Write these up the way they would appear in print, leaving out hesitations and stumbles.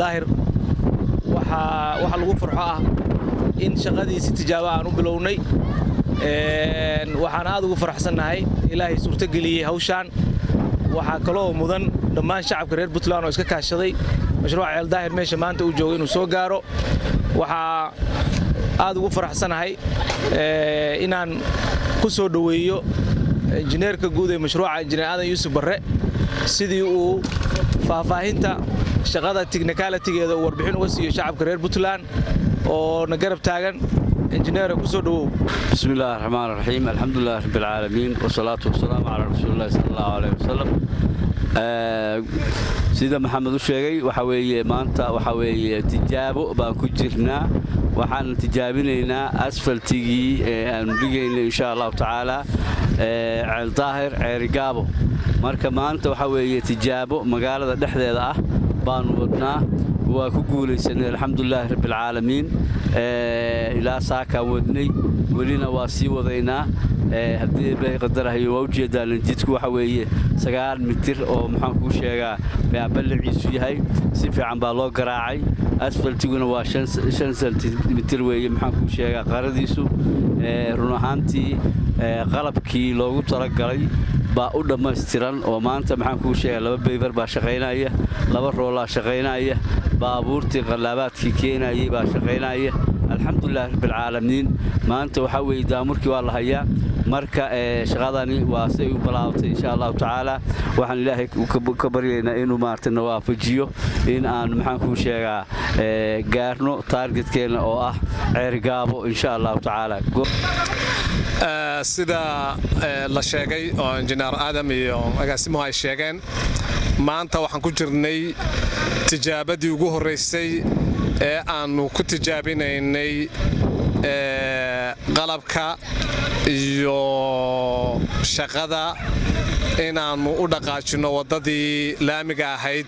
Daahir waxa lagu farxo ah in shaqadiisa tijaabo aan u bilownay waxaan aad ugu faraxsanahay Ilaahay suurta galiyay hawshan waxa kale oo mudan dhammaan shacabka reer Puntland oo iska kaashaday mashruuca Ceel Daahir meesha maanta uu joogo inuu soo gaaro waxa aad ugu faraxsanahay inaan ku soo dhaweeyo injineerka guud ee mashruuca injineer Aadan Yuusuf Barre sidii uu faahfaahinta shaqada technicality-geeda uu warbixin uga siiyo shacabka reer Puntland oo na garab taagan injineer ku soo dhawow bismillaahir rahmaanir rahiim alxamdulillaah rabbil caalamiin wasalaatu wasalaamu calaa rasuulillaah sallallahu alayhi wasallam sida maxamed u sheegay waxa weeye maanta waxa weeye tijaabo baan ku jirnaa waxaan tijaabinaynaa asfaltigii aan dhigayna insha Allah taala Ceel Daahir Ceerigaabo marka maanta waxa weeye tijaabo magaalada dhexdeeda ah baan wadnaa waa ku guulaysanay alxamdulillaah rabbil caalamiin ilaa saaka wadnay walina waa sii wadaynaa haddii bay qadarahay waa u jeedaan jidku waxa weeye 9 mitir oo maxaan ku sheegaa balliciisu yahay si fiican baa loo garaacay asfaltiguna waa 5 sentimitir weeye maxaan ku sheegaa qaradiisu run ahaantii qalabkii loogu talagalay baa u dhammaystiran oo maanta maxaan ku sheegaa 2 baybar baa shaqaynaya 2 roolaa shaqaynaya baabuurtii qalaabaadkii keenayay baa shaqaynaya alxamdulillaah rabbil caalamiin maanta waxa weeye daamurkii waa la hayaa marka shaqadani waa say u bilaabtay insha Allah taala waxaan Ilaahay ka baryaynaa inuu maartana waafajiyo in aan maxaan ku sheegaa gaarno targetkeena oo ah Ceerigaabo insha Allah taala sida la sheegay oo injineer Aadam iyo agaasimuhu ay sheegeen maanta waxaan ku jirnay tijaabadii ugu horeysay ee aanu ku tijaabinaynay qalabka iyo shaqada inaanu u dhaqaajino wadadii laamiga ahayd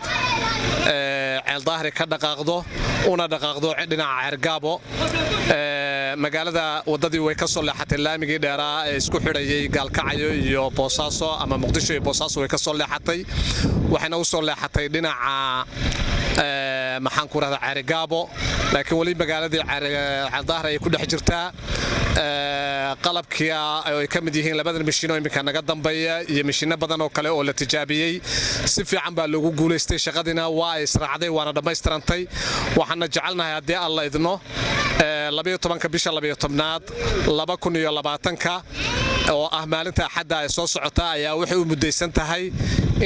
Ceel Daahir ka dhaqaaqdo una dhaqaaqdo dhinaca Ceerigaabo magaalada wadadii way ka soo leexatay laamigii dheeraa ee isku xidhayay Gaalkacyo iyo Boosaaso ama Muqdisho iyo Boosaaso way ka soo leexatay waxayna u soo leexatay dhinaca maxaan ku raahdaa Ceerigaabo laakiin wali magaaladii Ceel Daahir ay ku dhex jirtaa qalabkii ay ka mid yihiin 2 mishiin oo imika naga dambeeya iyo mishiino badan oo kale oo la tijaabiyay si fiican baa loogu guuleystay shaqadina waa israacday waana dhamaystirantay waxaana jecelnahay haddii alla idno 12 bisha 12aad 2020 oo ah maalinta Axadda ay soo socota ayaa waxay u mudaysan tahay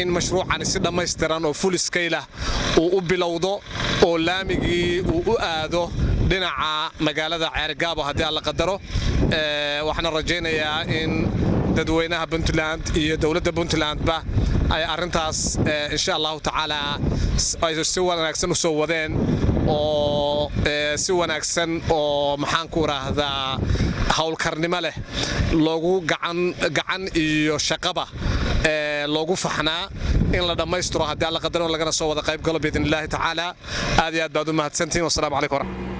in mashruucan si dhammaystiran oo full scale ah uu u bilowdo oo laamigii uu u aado dhinaca magaalada Ceerigaabo haddii alla qadaro waxaan rajaynayaa in dadweynaha Puntland iyo dawladda Puntland ba ay arintaas insha Allah taala ay si wanaagsan u soo wadeen oo si wanaagsan oo maxaan ku raahdaa hawlkarnimo leh loogu gacan iyo shaqaba loogu faxnaa in la dhamaystiro haddii alla qadaro lagana soo wada qayb galo biidin Allah taala aad iyo aad baad u mahadsantiin wassalaamu calaykum